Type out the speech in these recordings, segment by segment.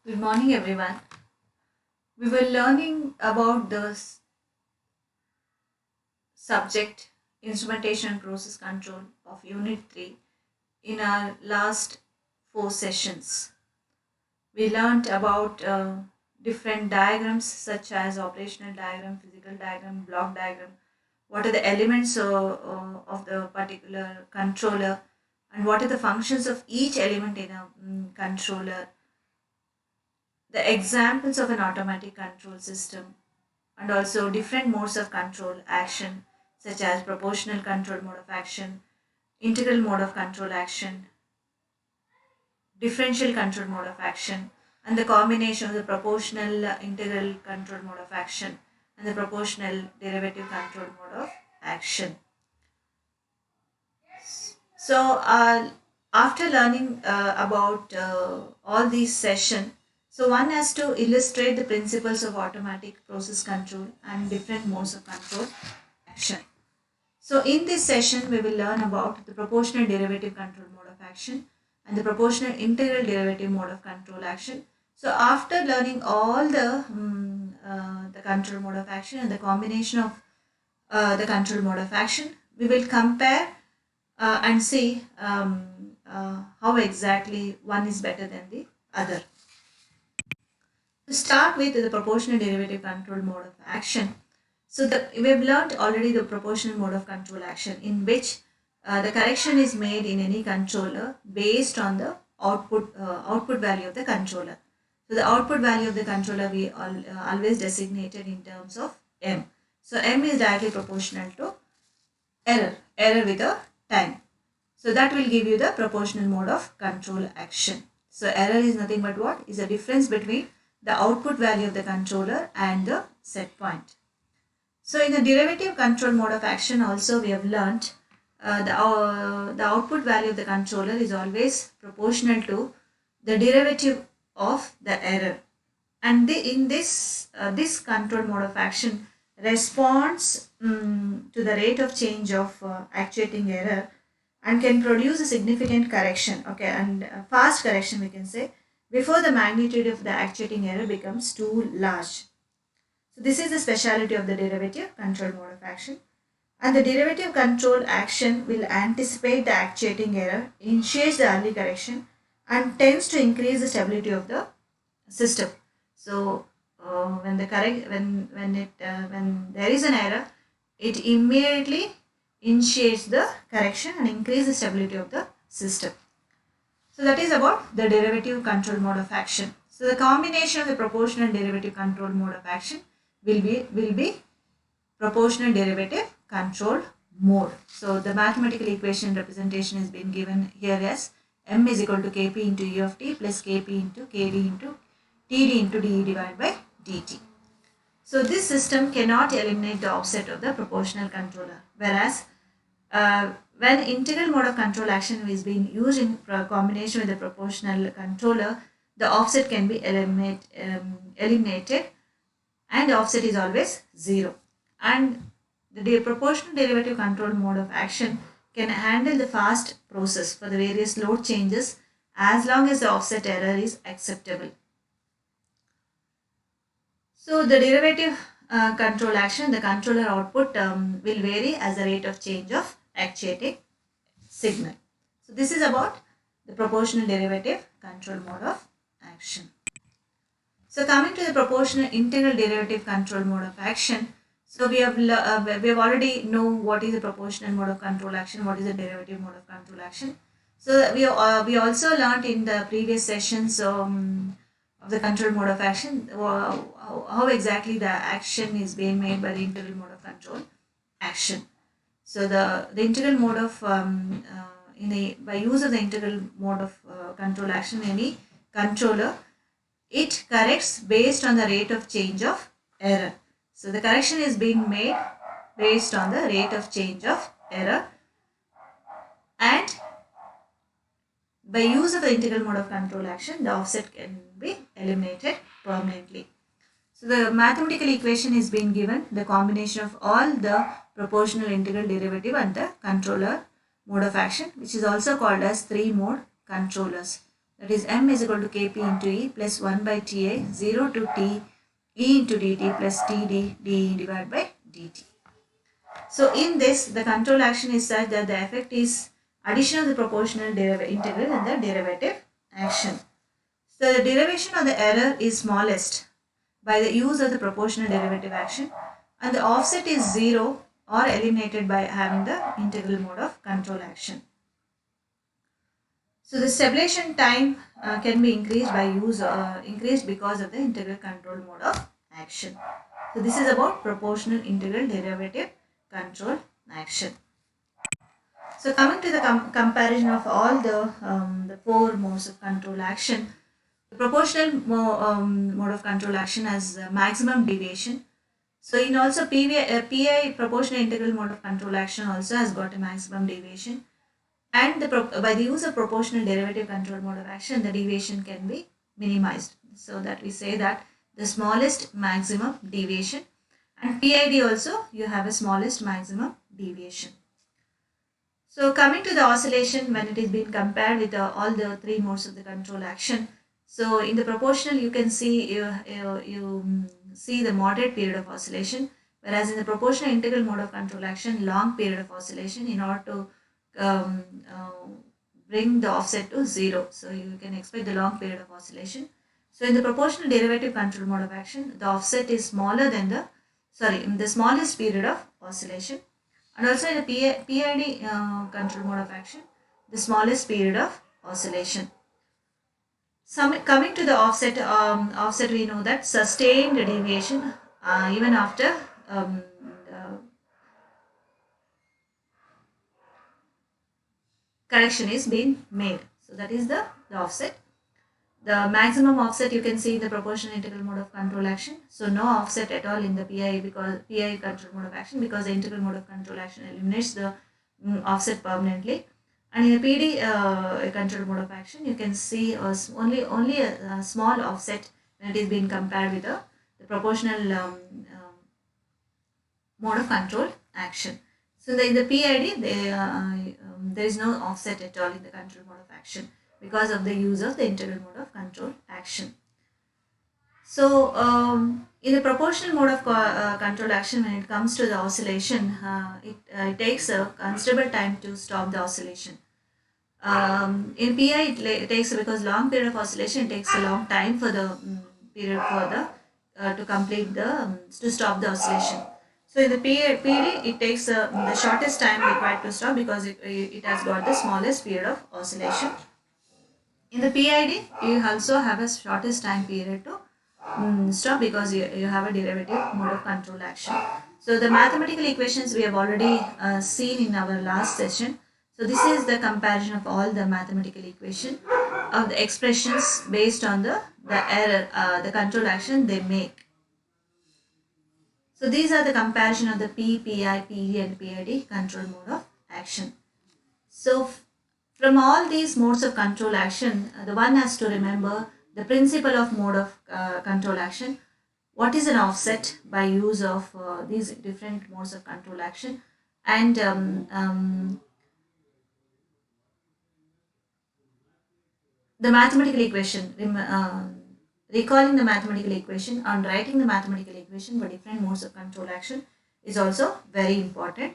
Good morning, everyone. We were learning about the subject instrumentation process control of Unit 3 in our last four sessions. We learned about different diagrams such as operational diagram, physical diagram, block diagram. What are the elements of the particular controller, and what are the functions of each element in a controller, the examples of an automatic control system, and also different modes of control action such as proportional control mode of action, integral mode of control action, differential control mode of action, and the combination of the proportional integral control mode of action and the proportional derivative control mode of action. So after learning about all these sessions, so one has to illustrate the principles of automatic process control and different modes of control action. So in this session, we will learn about the proportional derivative control mode of action and the proportional integral derivative mode of control action. So after learning all the control mode of action and the combination of the control mode of action, we will compare and see how exactly one is better than the other. To start with the proportional derivative control mode of action. So we have learned already the proportional mode of control action, in which the correction is made in any controller based on the output value of the controller. So the output value of the controller we always designated in terms of m. So m is directly proportional to error with a time. So that will give you the proportional mode of control action. So error is nothing but what? Is the difference between the output value of the controller and the set point. So in the derivative control mode of action also we have learnt the output value of the controller is always proportional to the derivative of the error. And in this control mode of action responds to the rate of change of actuating error and can produce a significant correction, okay, and fast correction we can say, before the magnitude of the actuating error becomes too large. So this is the speciality of the derivative control mode of action. And the derivative control action will anticipate the actuating error, initiates the early correction, and tends to increase the stability of the system. So when there is an error, it immediately initiates the correction and increases the stability of the system. So that is about the derivative control mode of action. So the combination of the proportional derivative control mode of action will be proportional derivative control mode. So the mathematical equation representation has been given here as m is equal to kp into u of t plus kp into kd into td into de divided by dt. So this system cannot eliminate the offset of the proportional controller, whereas when integral mode of control action is being used in combination with the proportional controller, the offset can be eliminated, and the offset is always 0. And the proportional derivative control mode of action can handle the fast process for the various load changes as long as the offset error is acceptable. So the derivative control action, the controller output will vary as the rate of change of actuating signal. So this is about the proportional derivative control mode of action. So coming to the proportional integral derivative control mode of action, so we have already know what is the proportional mode of control action, what is the derivative mode of control action. So we also learned in the previous sessions of the control mode of action how exactly the action is being made by the integral mode of control action. So the integral mode of by use of the integral mode of control action in any controller, it corrects based on the rate of change of error. So the correction is being made based on the rate of change of error, and by use of the integral mode of control action, the offset can be eliminated permanently. So the mathematical equation is being given the combination of all the proportional integral derivative and the controller mode of action, which is also called as 3-mode controllers. that is m is equal to kp into e plus 1 by ta 0 to t e into dt plus td d divided by dt. So in this, the control action is such that the effect is addition of the proportional integral and the derivative action. So the derivation of the error is smallest by the use of the proportional derivative action, and the offset is 0 or eliminated by having the integral mode of control action. So the stabilization time can be increased by increased because of the integral control mode of action. So this is about proportional integral derivative control action. So coming to the comparison of all the four modes of control action, the proportional mode of control action has maximum deviation. So in also PI proportional integral mode of control action also has got a maximum deviation, and by the use of proportional derivative control mode of action, the deviation can be minimized. So that we say that the smallest maximum deviation, and PID also you have a smallest maximum deviation. So coming to the oscillation, when it is being compared with all the three modes of the control action, so in the proportional you can see you see the moderate period of oscillation, whereas in the proportional integral mode of control action, long period of oscillation in order to um, uh, bring the offset to 0. So you can expect the long period of oscillation. So in the proportional derivative control mode of action, the offset is smaller than the smallest period of oscillation, and also in the PID control mode of action, the smallest period of oscillation. Coming to the offset we know that sustained deviation even after the correction is being made. So that is the offset. The maximum offset you can see in the proportional integral mode of control action. So no offset at all in the PI control mode of action, because the integral mode of control action eliminates the offset permanently. And in the PD control mode of action, you can see only a small offset when it is being compared with the proportional mode of control action. So in the PID, there is no offset at all in the control mode of action because of the use of the integral mode of control action. So in the proportional mode of control action, when it comes to the oscillation, it takes a considerable time to stop the oscillation. In PI, it takes, because long period of oscillation takes a long time for the period for the to complete the to stop the oscillation. So in the PD, it takes the shortest time required to stop, because it has got the smallest period of oscillation. In the PID, you also have a shortest time period to stop, because you have a derivative mode of control action. So the mathematical equations we have already seen in our last session. So this is the comparison of all the mathematical equation of the expressions based on the error, the control action they make. So these are the comparison of the P, PI, PD and PID control mode of action. So from all these modes of control action, the one has to remember the principle of mode of control action. What is an offset by use of these different modes of control action, and the mathematical equation, recalling the mathematical equation and writing the mathematical equation for different modes of control action is also very important.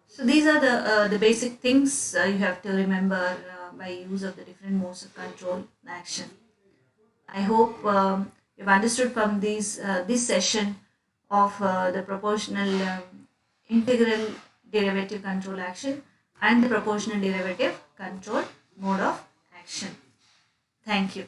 So these are the basic things you have to remember by use of the different modes of control action. I hope you've understood from this session of the proportional integral derivative control action and the proportional derivative control mode of action. Thank you.